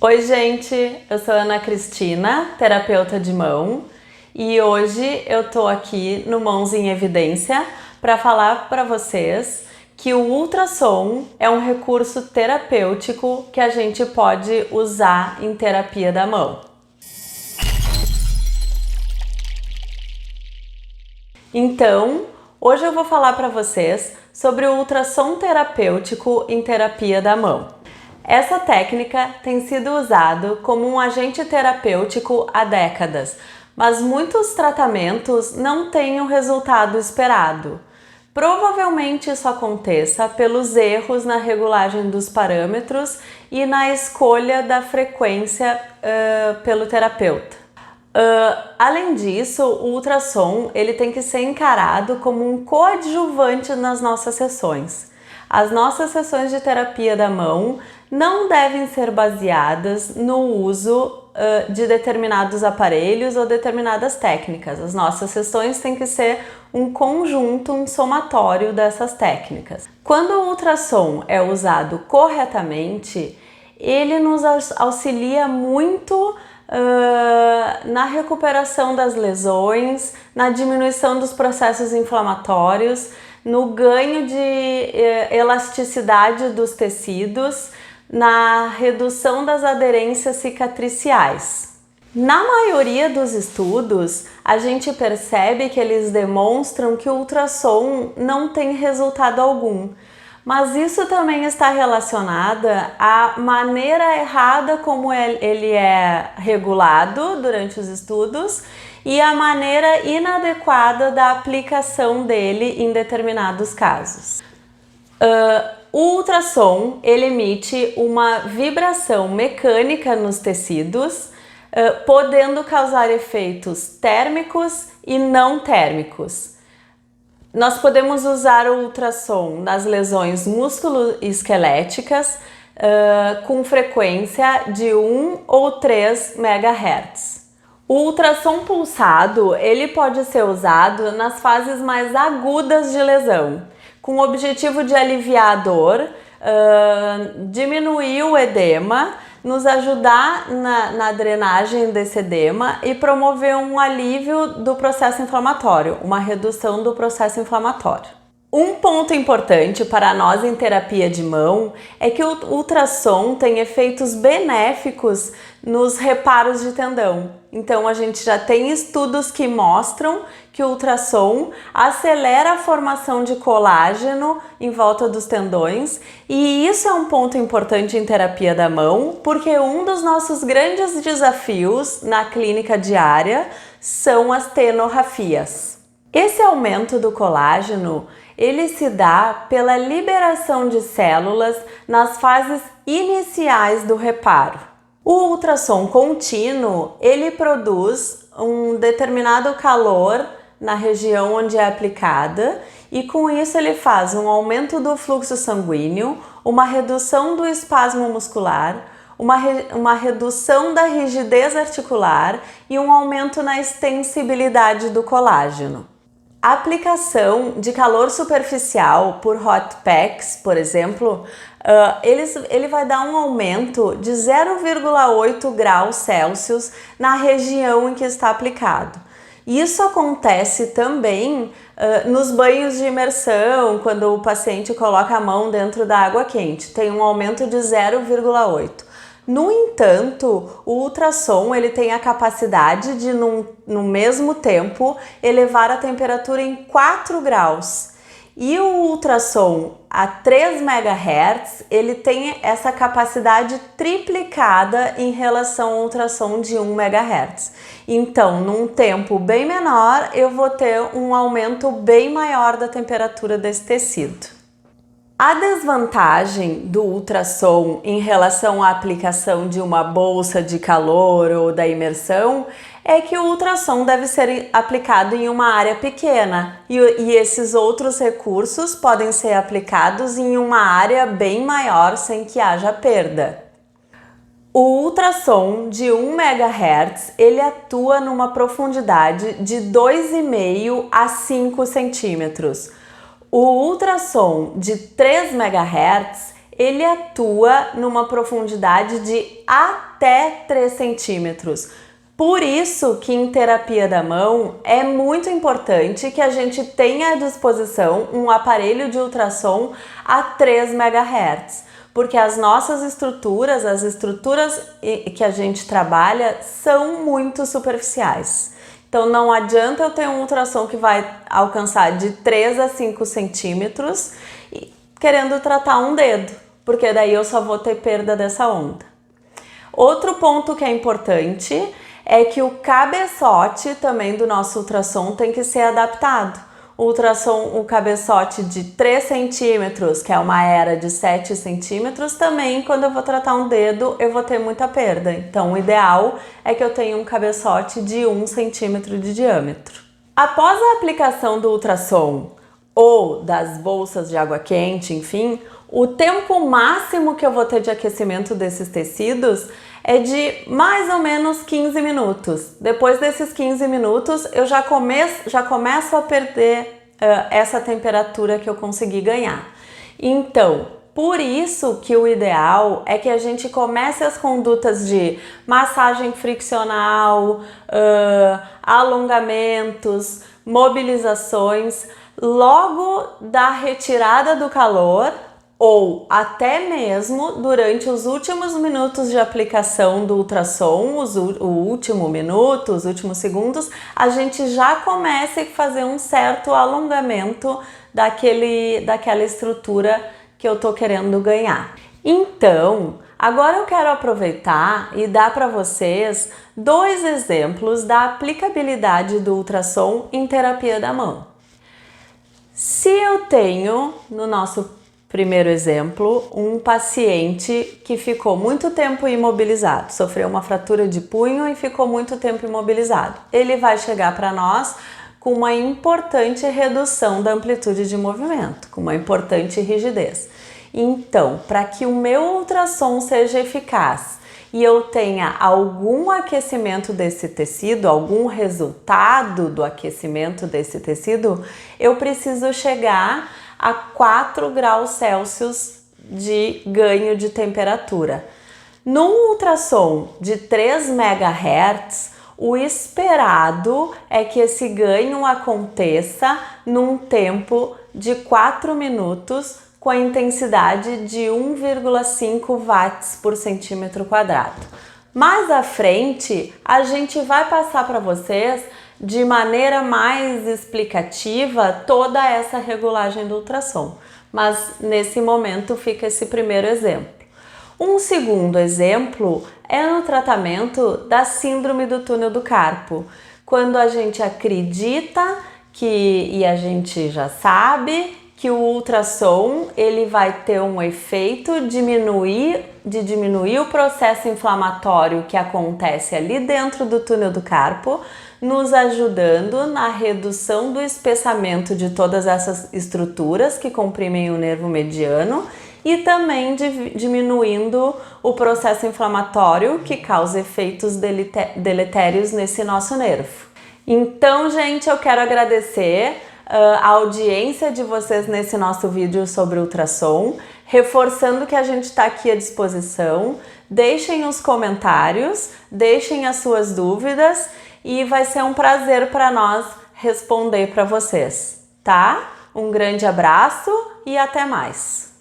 Oi gente, eu sou Ana Cristina, terapeuta de mão, e hoje eu tô aqui no Mãos em Evidência para falar para vocês que o ultrassom é um recurso terapêutico que a gente pode usar em terapia da mão. Então, hoje eu vou falar para vocês sobre o ultrassom terapêutico em terapia da mão. Essa técnica tem sido usada como um agente terapêutico há décadas, mas muitos tratamentos não têm o resultado esperado. Provavelmente isso aconteça pelos erros na regulagem dos parâmetros e na escolha da frequência pelo terapeuta. Além disso, o ultrassom ele tem que ser encarado como um coadjuvante nas nossas sessões. As nossas sessões de terapia da mão não devem ser baseadas no uso de determinados aparelhos ou determinadas técnicas. As nossas sessões têm que ser um conjunto, um somatório dessas técnicas. Quando o ultrassom é usado corretamente, ele nos auxilia muito na recuperação das lesões, na diminuição dos processos inflamatórios, no ganho de elasticidade dos tecidos, na redução das aderências cicatriciais. Na maioria dos estudos, a gente percebe que eles demonstram que o ultrassom não tem resultado algum, mas isso também está relacionado à maneira errada como ele é regulado durante os estudos e a maneira inadequada da aplicação dele em determinados casos. O ultrassom ele emite uma vibração mecânica nos tecidos, podendo causar efeitos térmicos e não térmicos. Nós podemos usar o ultrassom nas lesões musculoesqueléticas com frequência de 1 ou 3 MHz. O ultrassom pulsado ele pode ser usado nas fases mais agudas de lesão, com o objetivo de aliviar a dor, diminuir o edema, nos ajudar na drenagem desse edema e promover um alívio do processo inflamatório, uma redução do processo inflamatório. Um ponto importante para nós em terapia de mão é que o ultrassom tem efeitos benéficos nos reparos de tendão. Então a gente já tem estudos que mostram que o ultrassom acelera a formação de colágeno em volta dos tendões, e isso é um ponto importante em terapia da mão, porque um dos nossos grandes desafios na clínica diária são as tenorafias. Esse aumento do colágeno ele se dá pela liberação de células nas fases iniciais do reparo. O ultrassom contínuo, ele produz um determinado calor na região onde é aplicada e com isso ele faz um aumento do fluxo sanguíneo, uma redução do espasmo muscular, uma redução da rigidez articular e um aumento na extensibilidade do colágeno. A aplicação de calor superficial por hot packs, por exemplo, ele vai dar um aumento de 0,8 graus Celsius na região em que está aplicado. Isso acontece também nos banhos de imersão, quando o paciente coloca a mão dentro da água quente, tem um aumento de 0,8. No entanto, o ultrassom ele tem a capacidade de, no mesmo tempo, elevar a temperatura em 4 graus. E o ultrassom a 3 MHz, ele tem essa capacidade triplicada em relação ao ultrassom de 1 MHz. Então, num tempo bem menor, eu vou ter um aumento bem maior da temperatura desse tecido. A desvantagem do ultrassom em relação à aplicação de uma bolsa de calor ou da imersão é que o ultrassom deve ser aplicado em uma área pequena e esses outros recursos podem ser aplicados em uma área bem maior sem que haja perda. O ultrassom de 1 MHz ele atua numa profundidade de 2,5 a 5 centímetros. O ultrassom de 3 MHz ele atua numa profundidade de até até 3 centímetros. Por isso que em terapia da mão é muito importante que a gente tenha à disposição um aparelho de ultrassom a 3 MHz, porque as nossas estruturas, as estruturas que a gente trabalha são muito superficiais. Então não adianta eu ter um ultrassom que vai alcançar de 3 a 5 centímetros querendo tratar um dedo, porque daí eu só vou ter perda dessa onda. Outro ponto que é importante é que o cabeçote também do nosso ultrassom tem que ser adaptado. O ultrassom, o cabeçote de 3 centímetros, que é uma era de 7 centímetros, também quando eu vou tratar um dedo eu vou ter muita perda. Então o ideal é que eu tenha um cabeçote de 1 centímetro de diâmetro. Após a aplicação do ultrassom ou das bolsas de água quente, enfim, o tempo máximo que eu vou ter de aquecimento desses tecidos é de mais ou menos 15 minutos. Depois desses 15 minutos, eu já começo a perder essa temperatura que eu consegui ganhar. Então, por isso que o ideal é que a gente comece as condutas de massagem friccional, alongamentos, mobilizações, logo da retirada do calor, ou até mesmo durante os últimos minutos de aplicação do ultrassom, o último minuto, os últimos segundos, a gente já começa a fazer um certo alongamento daquela estrutura que eu tô querendo ganhar. Então, agora eu quero aproveitar e dar para vocês 2 exemplos da aplicabilidade do ultrassom em terapia da mão. Se eu tenho, no nosso primeiro exemplo, um paciente que ficou muito tempo imobilizado, sofreu uma fratura de punho e ficou muito tempo imobilizado. Ele vai chegar para nós com uma importante redução da amplitude de movimento, com uma importante rigidez. Então, para que o meu ultrassom seja eficaz e eu tenha algum aquecimento desse tecido, algum resultado do aquecimento desse tecido, eu preciso chegar a 4 graus Celsius de ganho de temperatura. Num ultrassom de 3 MHz, o esperado é que esse ganho aconteça num tempo de 4 minutos com a intensidade de 1,5 watts por centímetro quadrado. Mais à frente, a gente vai passar para vocês de maneira mais explicativa toda essa regulagem do ultrassom, mas nesse momento fica esse primeiro exemplo. Um segundo exemplo é no tratamento da síndrome do túnel do carpo, quando a gente acredita e a gente já sabe que o ultrassom ele vai ter um efeito de diminuir o processo inflamatório que acontece ali dentro do túnel do carpo, nos ajudando na redução do espessamento de todas essas estruturas que comprimem o nervo mediano e também diminuindo o processo inflamatório que causa efeitos deletérios nesse nosso nervo. Então, gente, eu quero agradecer a audiência de vocês nesse nosso vídeo sobre ultrassom, reforçando que a gente está aqui à disposição. Deixem os comentários, deixem as suas dúvidas e vai ser um prazer para nós responder para vocês, tá? Um grande abraço e até mais!